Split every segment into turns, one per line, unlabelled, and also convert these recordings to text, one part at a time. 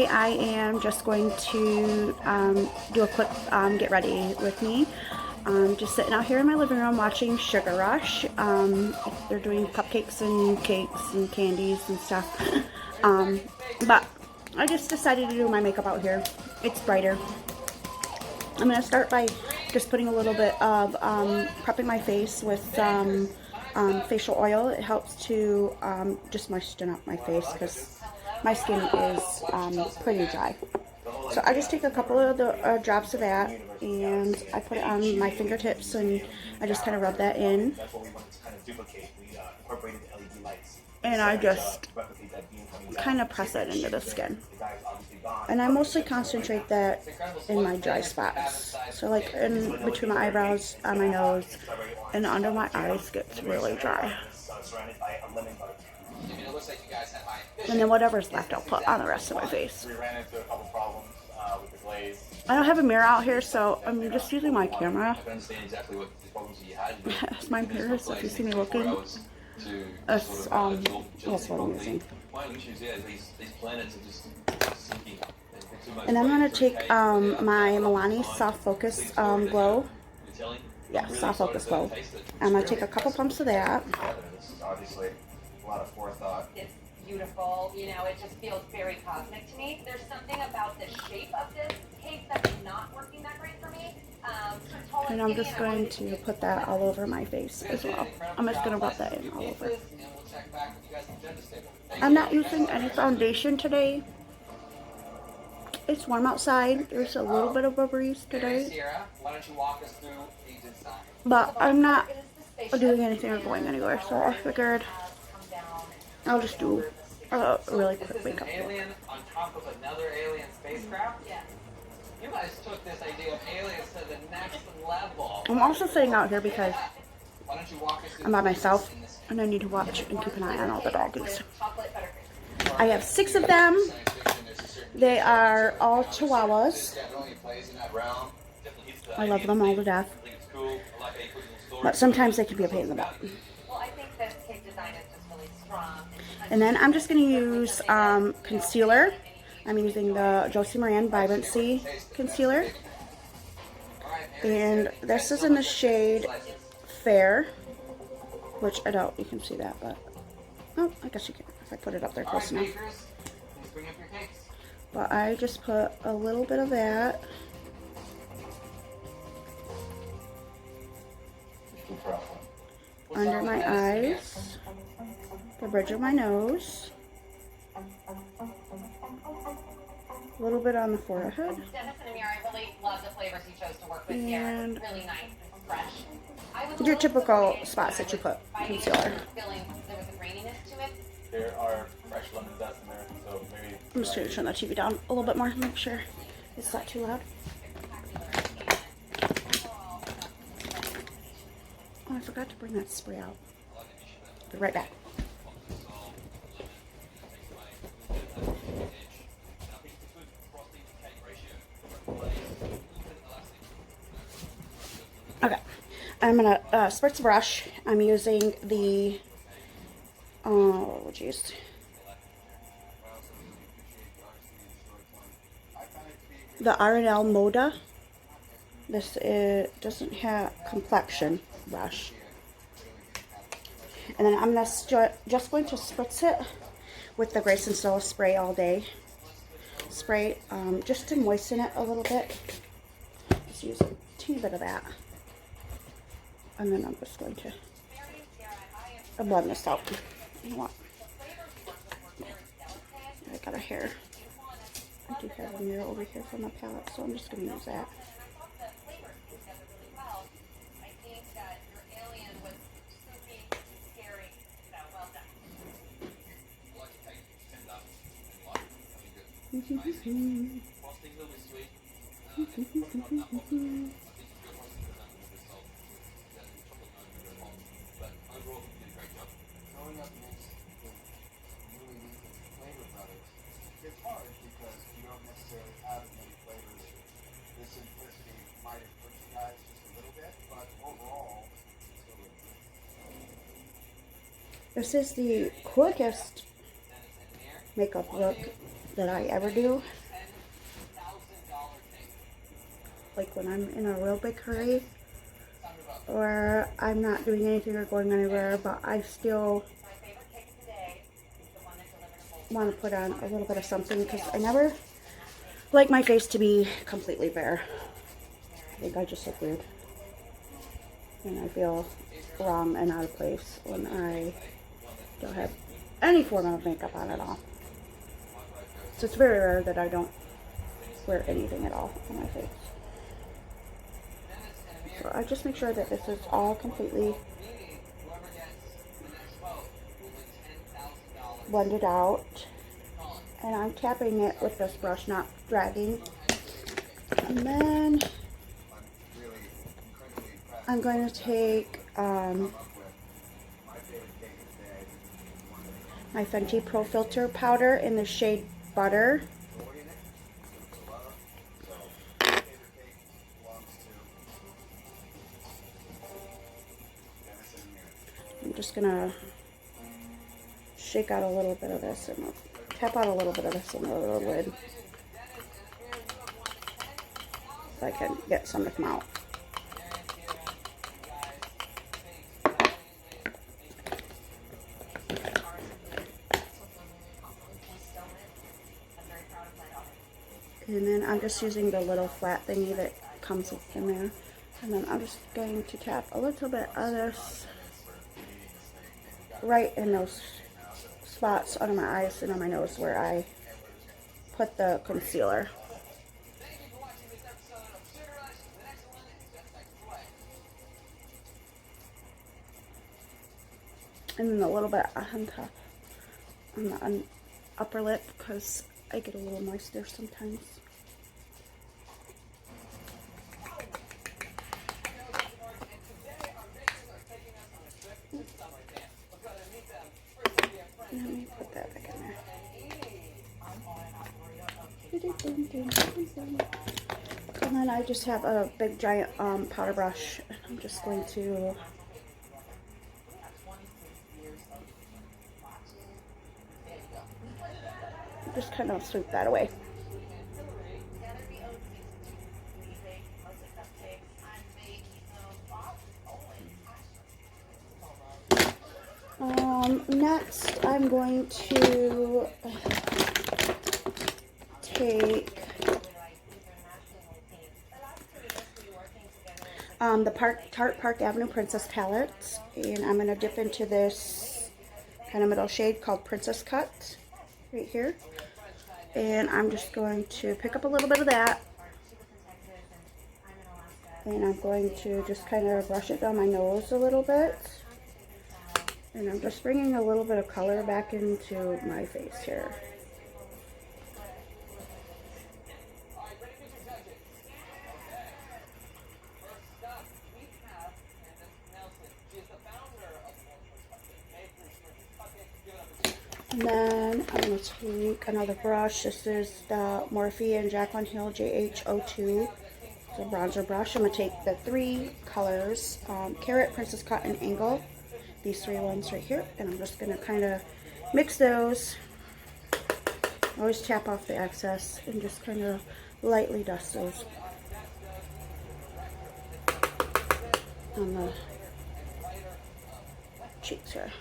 I am just going to do a quick get ready with me. Just sitting out here in my living room watching Sugar Rush. They're doing cupcakes and cakes and candies and stuff. But I just decided to do my makeup out here. It's brighter. I'm going to start by just putting a little bit of prepping my face with some facial oil. It helps to just moisten up my face because my skin is pretty dry. So I just take a couple of the drops of that and I put it on my fingertips and I just kind of rub that in. And I just kind of press it into the skin. And I mostly concentrate that in my dry spots. So like in between my eyebrows, on my nose, and under my eyes gets really dry. And then whatever's left I'll put on the rest of my face. I don't have a mirror out here, so I'm just using my camera. As my mirror, so if you see me looking, that's what I'm using. And I'm going to take my Milani Soft Focus Glow. Yeah, Soft Focus Glow. I'm going to take a couple pumps of that.
Obviously, a lot of forethought.
It's beautiful. You know, it just feels very cosmic to me. There's something about the shape of this cake that's not working that great for me.
And I'm just going to put that all over my face as well. I'm just going to rub that in all over. I'm not using any foundation today. It's warm outside. There's a little bit of a breeze today. But I'm not doing anything or going anywhere, so I figured I'll just do a really quick makeup look.
On top of another alien spacecraft? Yeah. You guys took this idea of aliens to the next level.
I'm also sitting out here because I'm by myself and I need to watch and keep an eye on all the doggies. I have 6 of them. They are all Chihuahuas. I love them all to death. But sometimes they can be a pain in the butt. And then I'm just going to use concealer. I'm using the Josie Maran Vibrancy concealer. And this is in the shade Fair. Which I doubt you can see that, but... Oh, I guess you can if I put it up there close enough. But I just put a little bit of that. Under my eyes, the bridge of my nose, a little bit on the forehead,
Dennis and Amir, I really love the flavors you chose to work with here.
and
Really nice and fresh.
your typical spots that you put concealer.
Feeling there was a graininess to it.
There are fresh lemon dust in there, so maybe.
I'm just going to turn the TV down a little bit more, make sure it's not too loud. Oh, I forgot to bring that spray out. Be right back. Okay, I'm gonna spritz the brush. I'm using the oh jeez, the R&L Moda. This doesn't have complexion brush. And then I'm just going to spritz it with the Grace and Stella spray all day. Spray just to moisten it a little bit. Just use a teeny bit of that. And then I'm just going to blend this out. You know what? I got a hair. I do have a mirror over here for my palette, so I'm just going to use that.
It's hard because you don't necessarily have as many flavors. This simplicity might have put you guys just a little bit, but overall, it's still really good.
This is the quickest makeup look that I ever do. Like when I'm in a real big hurry or I'm not doing anything or going anywhere, but I still want to put on a little bit of something because I never like my face to be completely bare. I think I just look weird and I feel wrong and out of place when I don't have any form of makeup on at all. So it's very rare that I don't wear anything at all on my face. So I just make sure that this is all completely blended out. And I'm tapping it with this brush, not dragging. And then I'm going to take my Fenty Pro Filter powder in the shade Butter. I'm just gonna shake out a little bit of this and tap out a little bit of this in the lid so I can get some to come out. And then I'm just using the little flat thingy that comes in there. And then I'm just going to tap a little bit of this right in those spots under my eyes and on my nose where I put the concealer. And then a little bit on top, on the upper lip, because I get a little moist there sometimes. Let me put that back in there. And then I just have a big giant powder brush, and I'm just going to just kind of sweep that away. Next, I'm going to take the Tarte Park Avenue Princess palette, and I'm going to dip into this kind of middle shade called Princess Cut right here. And I'm just going to pick up a little bit of that, and I'm going to just kind of brush it down my nose a little bit. And I'm just bringing a little bit of color back into my face here. And then I'm going to take another brush. This is the Morphe and Jaclyn Hill JH02. It's a bronzer brush. I'm going to take the three colors, Carrot, Princess Cut, and Angle. These three ones right here. And I'm just going to kind of mix those. Always tap off the excess and just kind of lightly dust those on the cheeks here.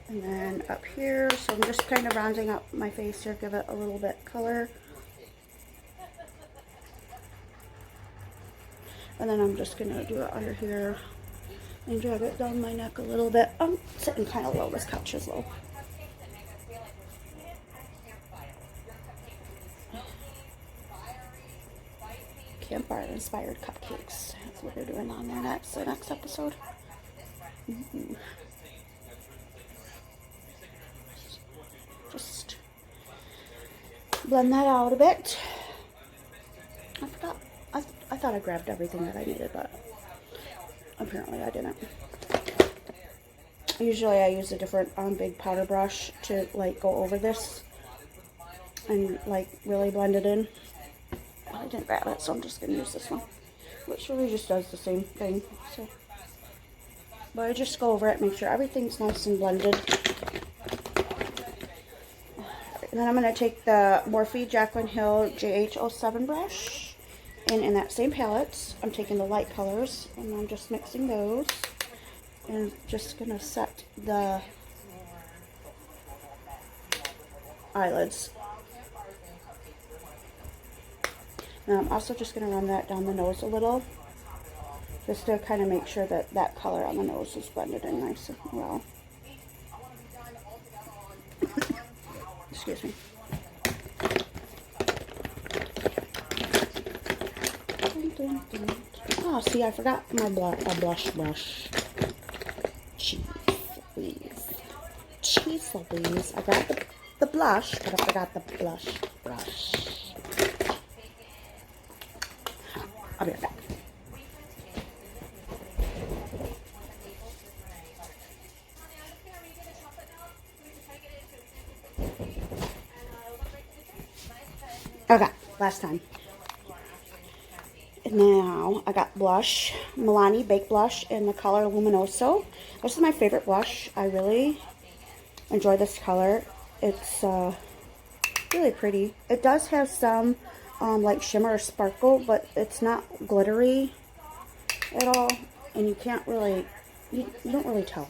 And then up here, so I'm just kind of rounding up my face here, give it a little bit color. And then I'm just going to do it under here and drag it down my neck a little bit. I'm sitting kind of low, this couch is low. Campfire inspired cupcakes. That's what they're doing on there next, the next episode. Just blend that out a bit. I thought I grabbed everything that I needed, but apparently I didn't. Usually I use a different big powder brush to like go over this and like really blend it in. I didn't grab it, so I'm just gonna use this one, which really just does the same thing. So, but I just go over it, make sure everything's nice and blended. And then I'm going to take the Morphe Jaclyn Hill JH07 brush. And in that same palette, I'm taking the light colors and I'm just mixing those. And just going to set the eyelids. Now I'm also just going to run that down the nose a little, just to kind of make sure that that color on the nose is blended in nice and well. Excuse me. Oh, see, I forgot my blush brush. Cheese, please. Cheese, please. I got the blush, but I forgot the blush brush. I'll be right back. Okay, last time. Now I got blush, Milani Baked Blush in the color Luminoso. This is my favorite blush. I really enjoy this color. It's really pretty. It does have some like shimmer or sparkle, but it's not glittery at all, and you can't really, you don't really tell.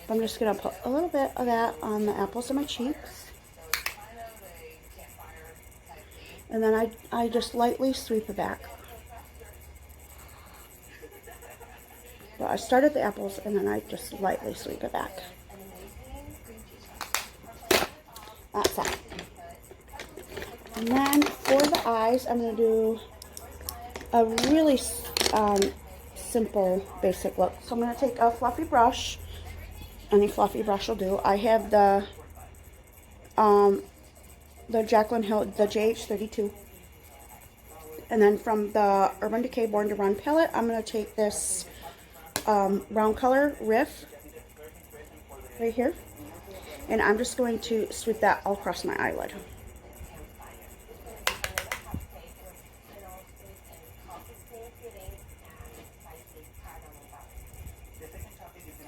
But I'm just gonna put a little bit of that on the apples of my cheeks. And then I just lightly sweep it back. So I start at the apples and then I just lightly sweep it back. That's that. And then for the eyes, I'm going to do a really simple, basic look. So I'm going to take a fluffy brush. Any fluffy brush will do. I have the Jaclyn Hill, the JH32. And then from the Urban Decay Born to Run palette, I'm going to take this brown color Riff right here. And I'm just going to sweep that all across my eyelid.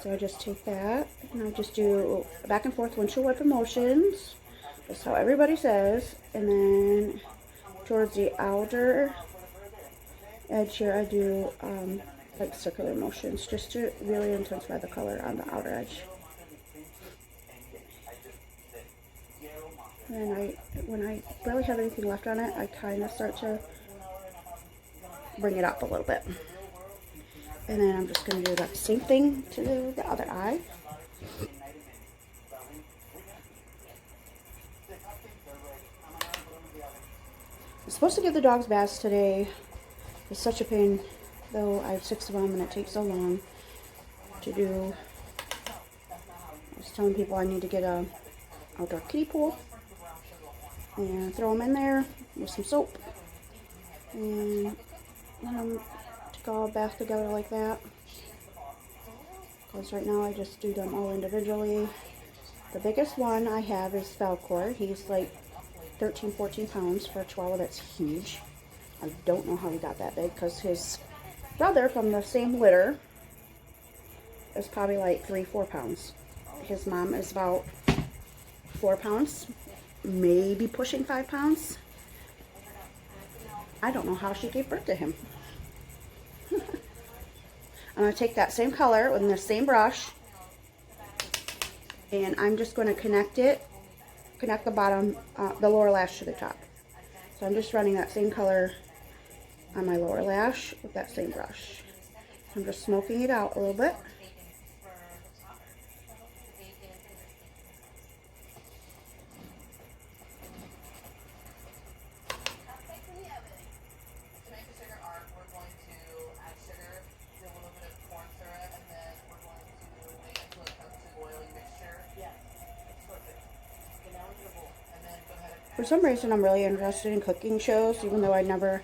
So I just take that and I just do back and forth windshield wiper motions. That's how everybody says. And then towards the outer edge here, I do like circular motions just to really intensify the color on the outer edge. And when I barely have anything left on it, I kind of start to bring it up a little bit. And then I'm just going to do that same thing to the other eye. I'm supposed to give the dogs baths today. It's such a pain, though. I have 6 of them and it takes so long to do. I was telling people I need to get a outdoor kiddie pool and throw them in there with some soap and let them take all bath together like that. Because right now I just do them all individually. The biggest one I have is Falcor. He's like 13, 14 pounds for a Chihuahua. That's huge. I don't know how he got that big because his brother from the same litter is probably like 3, 4 pounds. His mom is about 4 pounds, maybe pushing 5 pounds. I don't know how she gave birth to him. I'm going to take that same color with the same brush and I'm just going to connect the bottom, the lower lash to the top. So I'm just running that same color on my lower lash with that same brush. I'm just smoking it out a little bit. For some reason, I'm really interested in cooking shows, even though I never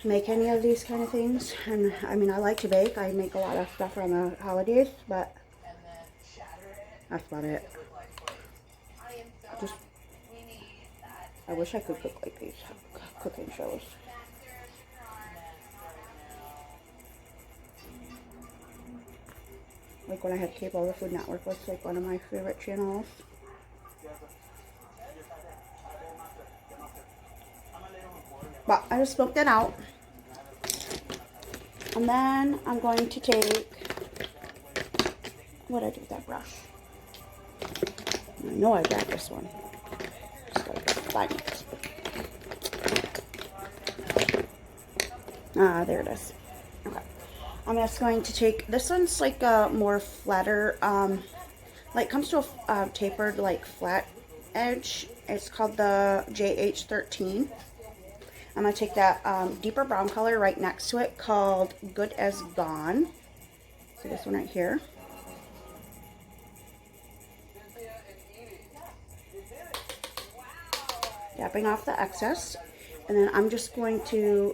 make any of these kind of things. And I mean, I like to bake. I make a lot of stuff around the holidays, but that's about it. I wish I could cook like these cooking shows. Like when I had cable, the Food Network was like one of my favorite channels. But I just smoked that out. And then I'm going to take, what did I do with that brush? I know I got this one. Just gotta find it. Ah, there it is. Okay. I'm just going to take, this one's like a more flatter, like comes to a tapered, like flat edge. It's called the JH13. I'm going to take that deeper brown color right next to it called Good as Gone. So this one right here. Dapping off the excess. And then I'm just going to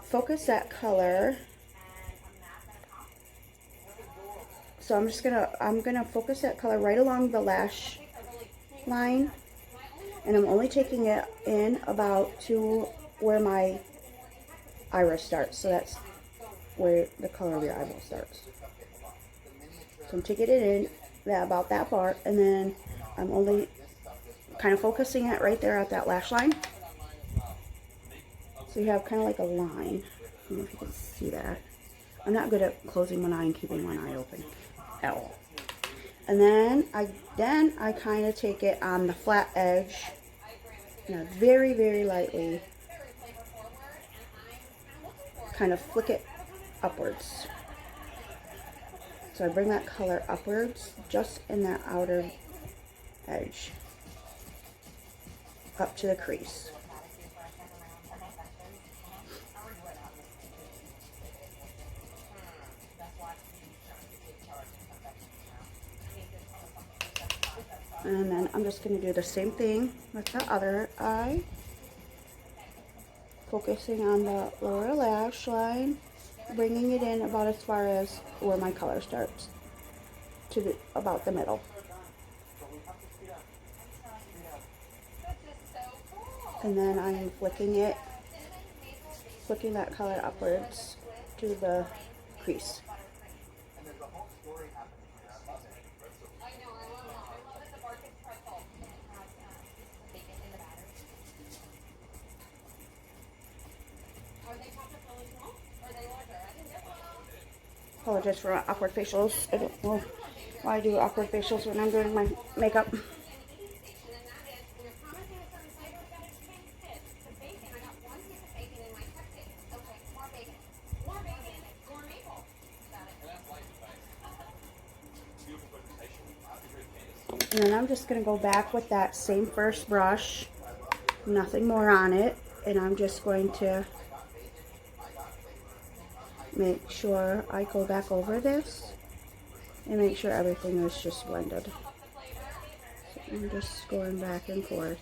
focus that color. So I'm gonna focus that color right along the lash line. And I'm only taking it in about to where my iris starts. So that's where the color of your eyeball starts. So I'm taking it in about that part, and then I'm only kind of focusing it right there at that lash line. So you have kind of like a line. I don't know if you can see that. I'm not good at closing one eye and keeping one eye open at all. And then I kind of take it on the flat edge, very, very lightly, kind of flick it upwards. So I bring that color upwards, just in that outer edge, up to the crease. And then I'm just going to do the same thing with the other eye. Focusing on the lower lash line, bringing it in about as far as where my color starts, to about the middle. And then I'm flicking that color upwards to the crease. Apologize for awkward facials. I don't know why I do awkward facials when I'm doing my makeup. And then I'm just going to go back with that same first brush, nothing more on it, and I'm just going to make sure I go back over this and make sure everything is just blended. So I'm just going back and forth.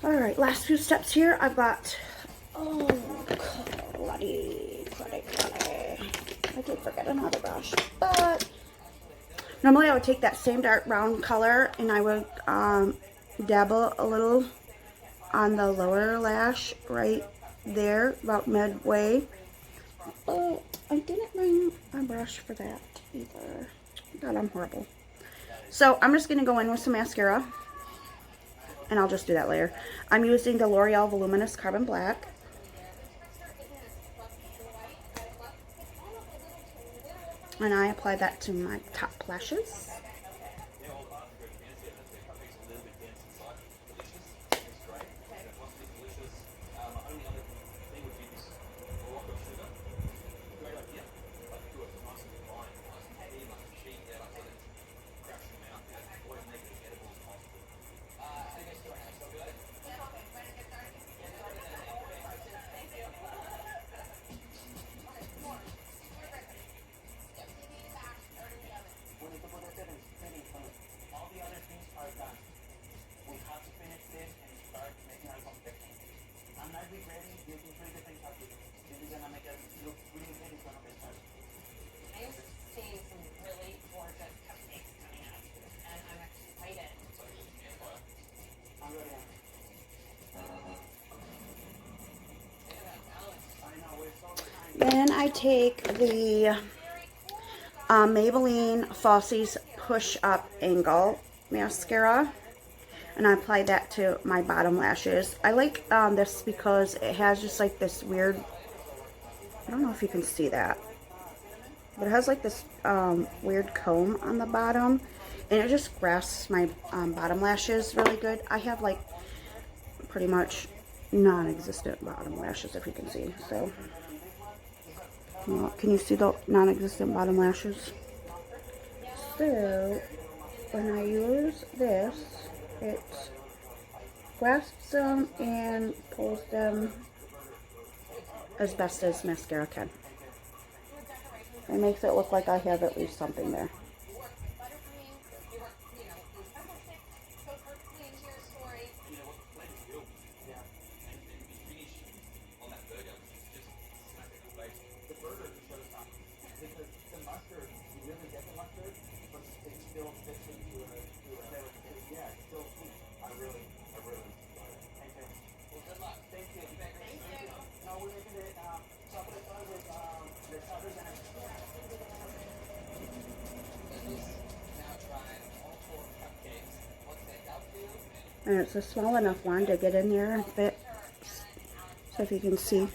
Alright, last few steps here. I've got, I did forget another brush, but normally I would take that same dark brown color and I would dabble a little on the lower lash right there, about midway. But I didn't bring a brush for that either. God, I'm horrible. So I'm just going to go in with some mascara, and I'll just do that later. I'm using the L'Oreal Voluminous Carbon Black. And I apply that to my top lashes. I take the Maybelline Falsies Push Up Angle mascara, and I apply that to my bottom lashes. I like this because it has just like this weird, I don't know if you can see that, but it has like this weird comb on the bottom, and it just grasps my bottom lashes really good. I have like pretty much non-existent bottom lashes, if you can see. So, can you see the non-existent bottom lashes? So, when I use this, it grasps them and pulls them as best as mascara can. It makes it look like I have at least something there. And it's a small enough one to get in there and fit, so if you can see.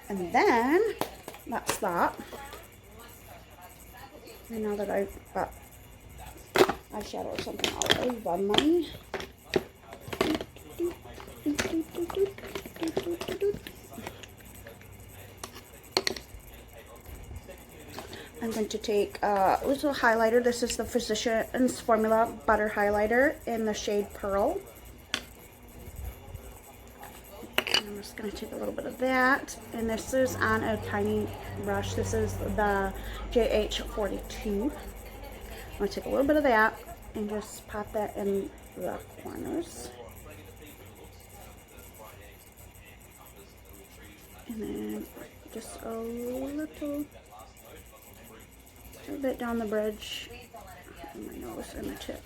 And then, that's that. And now that I've got eyeshadow or something all over money. I'm going to take a little highlighter. This is the Physicians Formula Butter Highlighter in the shade Pearl. And I'm just going to take a little bit of that. And this is on a tiny brush. This is the JH42. I'm going to take a little bit of that and just pop that in the corners. And then just a little bit down the bridge, on my nose and my tip.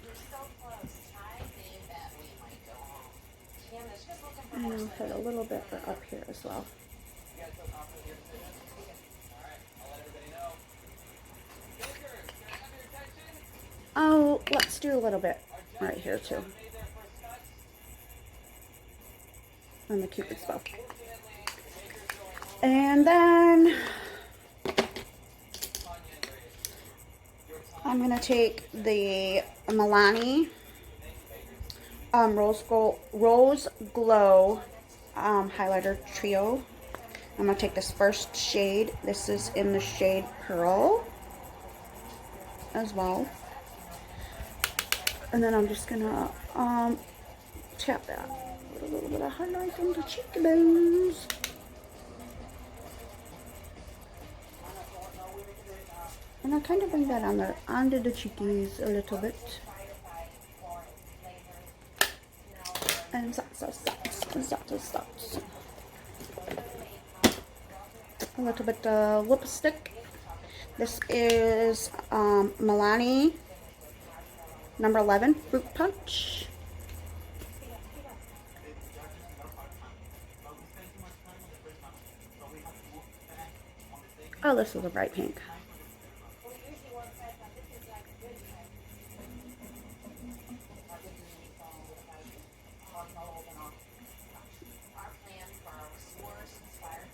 And I'll hit a little bit up here as well. Oh, let's do a little bit right here too. On the Cupid's bow. And then I'm going to take the Milani Rose Glow Highlighter Trio. I'm going to take this first shade. This is in the shade Pearl as well. And then I'm just going to tap that with a little bit of highlight on the cheekbones. And I kind of bring that on there, under the cheekies a little bit. And stops. A little bit of lipstick. This is Milani number 11 Fruit Punch. Oh, this is a bright pink.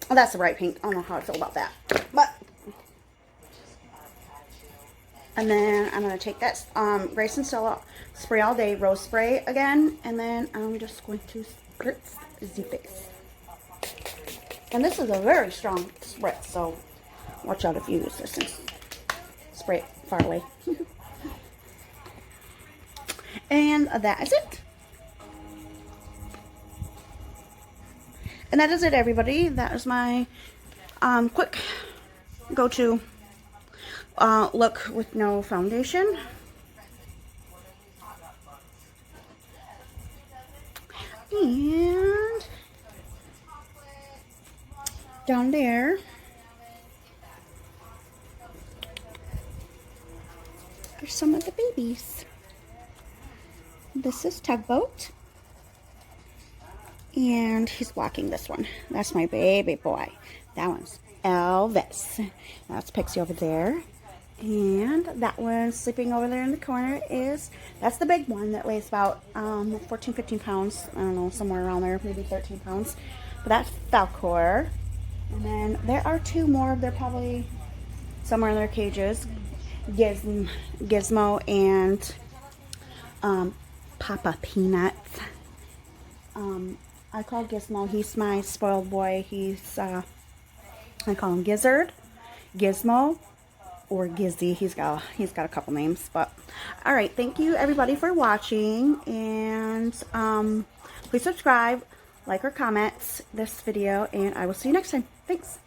Oh, that's the bright pink. I don't know how I feel about that. But, and then I'm going to take that Grace and Stella Spray All Day Rose Spray again. And then I'm just going to spritz the face. And this is a very strong spritz, so watch out if you use this and spray it far away. And that is it. And that is it, everybody. That is my quick go-to look with no foundation. And down there, are some of the babies. This is Tugboat. And he's walking this one. That's my baby boy. That one's Elvis. That's Pixie over there. And that one sleeping over there in the corner that's the big one that weighs about 14, 15 pounds. I don't know, somewhere around there, maybe 13 pounds. But that's Falcor. And then there are two more. They're probably somewhere in their cages. Gizmo and Papa Peanuts. I call Gizmo, he's my spoiled boy. I call him Gizzard, Gizmo, or Gizzy. He's got a couple names, but all right. Thank you everybody for watching, and please subscribe, like, or comment this video, and I will see you next time. Thanks.